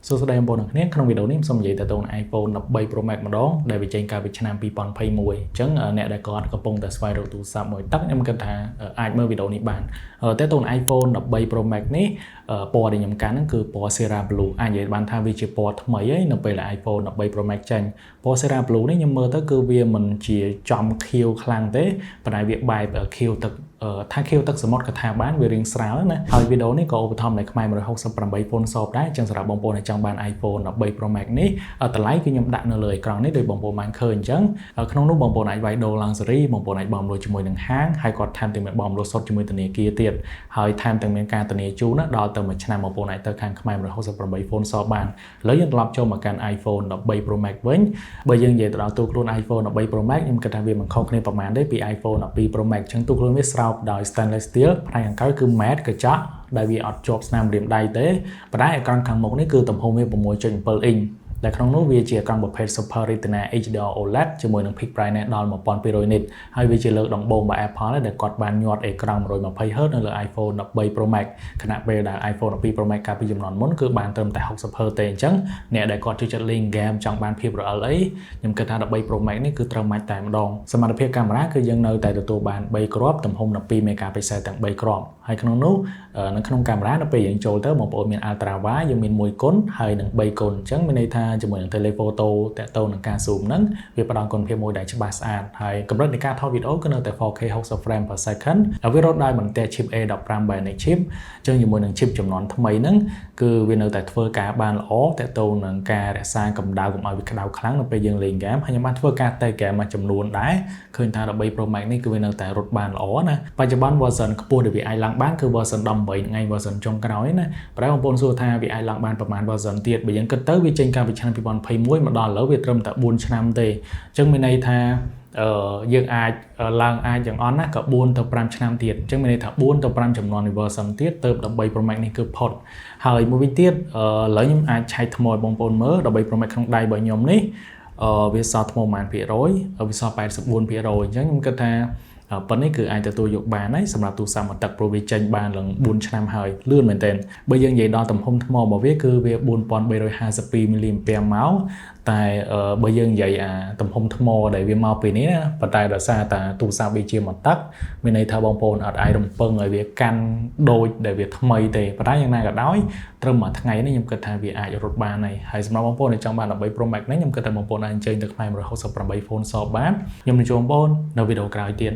សួស្តីបងប្អូនអ្នកក្នុងវីដេអូនេះសូមនិយាយទៅ iPhone 13 Pro Max ម្ដងដែលវាចេញកាលពីឆ្នាំ 2021 អញ្ចឹងអ្នកដែលគាត់កំពុងតែស្វែងរកទូរស័ព្ទមួយទឹកខ្ញុំគិតថាអាចមើលវីដេអូនេះបានតែទៅ iPhone 13 Pro Max នេះពណ៌ដែលខ្ញុំកាន់ហ្នឹងគឺពណ៌ Sierra Blue អាចនិយាយបានថាវាជាពណ៌ថ្មីហើយនៅពេលដែល iPhone 13 Pro Max ចេញពណ៌ Sierra Blue នេះខ្ញុំមើលទៅគឺវាមិនជាចំខៀវខ្លាំងទេប៉ុន្តែវាបែបខៀវទឹកថាខៀវទឹកសមុទ្រក៏ថាបានវារៀងស្រាលណាហើយវីដេអូនេះក៏ឧបត្ថម្ភដោយខ្មែរ168 phone shop ដែរអញ្ចឹងសម្រាប់បងប្អូនដែលចង់បាន iPhone 13 Pro Max នេះតម្លៃគឺខ្ញុំដាក់នៅលើអេក្រង់នេះដោយបងប្អូនបានឃើញអញ្ចឹងក្នុងនោះបងប្អូនអាចវាយដូរឡើងសេរីបងប្អូនអាចបង់លុយជាមួយនឹងហាងហើយគាត់ថែមទាំងមានបង់លុយសុទ្ធជាមួយធនាគារទៀតហើយថែមទាំងមានការធានាជូនណាដល់ទៅមួយឆ្នាំបងប្អូនអាចទៅខាងខ្មែរ168 phone shop បានឥឡូវយើងត្រឡប់ចូលមកកាន់ iPhone 13 Pro Max វិញបើយើងនិយាយទៅដល់ទូខ្លួន iPhone 13 Pro Max ខ្ញុំគិតថាវាមិនខុសគ្នាប្រហែលទេពី iPhone 12 Pro Max អញ្ចឹងទូខ្លួនវាស្រោបដោយ stainless steel ផ្នែកខាងក្រោយគឺ matte កញ្ចក់ដែលវាអត់ជាប់ស្នាមរៀមដៃទេប៉ុន្តែអេក្រង់ខាងមុខនេះគឺទំហំវា 6.7 អ៊ីងដែលក្នុងនោះវាជាអេក្រង់ប្រភេទ Super Retina HDR OLED ជាមួយនឹង peak brightness ដល់ 1200 nit ហើយវាជាលើកដំបូងរបស់ Apple ដែលគាត់បានញាត់អេក្រង់ 120Hz នៅលើ iPhone 13 Pro Max ខណៈពេលដែល iPhone 12 Pro Max កាលពីជំនាន់មុនគឺបានត្រឹមតែ 60Hz ទេអញ្ចឹងអ្នកដែលគាត់ចូលចិត្តលេង game ចង់បានភាពរអិលអីខ្ញុំគិតថា13 Pro Max នេះគឺត្រូវមាច់តែម្ដងសមត្ថភាពកាមេរ៉ាគឺយើងនៅតែទទួលបាន3គ្រាប់ទំហំ12 megapixel ទាំង3គ្រាប់ហើយក្នុងនោះនៅក្នុងកាមេរ៉ានៅពេលយើងចូលទៅបងប្អូនមាន Ultra Wide យើងមាន1គុណហើយនឹង3គុណអញ្ចឹងមានន័យថាជាមួយនឹង telephoto តាក់ទងនឹងការ zoom ហ្នឹងវាផ្ដល់គុណភាពមួយដែលច្បាស់ស្អាតហើយកម្រិតនៃការថតវីដេអូគឺនៅតែ 4K 60 frame per second ហើយវារត់ដោយបន្ទះ chip A15 Bionic chip អញ្ចឹងជាមួយនឹង chip ចំនួនថ្មីហ្នឹងគឺវានៅតែធ្វើការបានល្អតាក់ទងនឹងការរក្សាកម្ដៅកុំឲ្យវាក្ដៅខ្លាំងនៅពេលយើងលេង game ហើយខ្ញុំបានធ្វើការតេស្ត game មួយចំនួនដែរឃើញថា13 Pro Max នេះគឺវានៅតែរត់បានល្អណាបច្ចុប្បន្ន version ខ្ពស់ដែលវាអាចឡើងបានគឺ version 18ថ្ងៃ version ចុងក្រោយណាប៉ុន្តែបងប្អូនសួរថាវាអាចឡើងបានប្រហែល version ទៀតបើយើងគិតទៅវាចេញកាលពីឆ្នាំ 2021មកដល់ឥឡូវវាត្រឹមតែ4ឆ្នាំទេអញ្ចឹងមានន័យថាយើងអាចឡើងអាចយ៉ាងអន់ណាក៏4ទៅ5ឆ្នាំទៀតអញ្ចឹងមានន័យថា4ទៅ5ចំនួន version ទៀតទៅ13 Pro Max នេះគឺផុតហើយមួយវិញទៀតឥឡូវខ្ញុំអាចឆែកថ្មឲ្យបងប្អូនមើល13 Pro Max ក្នុងដៃរបស់ខ្ញុំនេះវាសល់ថ្មប្រហែលភាគរយវាសល់ 84% អញ្ចឹងខ្ញុំគិតថាប៉ុណ្នេះគឺអាចទទួលយកបានហើយសម្រាប់ទូរស័ព្ទមួយទឹកព្រោះវាចេញបានឡើង4ឆ្នាំហើយលឿនមែនទែនបើយើងនិយាយដល់ទំហំថ្មរបស់វាគឺវា 4352 mAh មកតែបើយើងនិយាយទំហំថ្មដែលវាមកពីនេះណាប៉ុន្តែដោយសារតែទូរស័ព្ទវាជាមួយទឹកមានន័យថាបងប្អូនអត់អាចរំពឹងឲ្យវាកាន់ដូចដែលវាថ្មីទេប៉ុន្តែយ៉ាងណាក៏ដោយត្រឹមមួយថ្ងៃនេះខ្ញុំគិតថាវាអាចរត់បានហើយសម្រាប់បងប្អូនដែលចង់បាន13 Pro Max នេះខ្ញុំគិតថាបងប្អូនអាចអញ្ជើញទៅខ្មែរ168 phone shop បានខ្ញុំនឹងជួបបងប្អូននៅវីដេអូក្រោយទៀត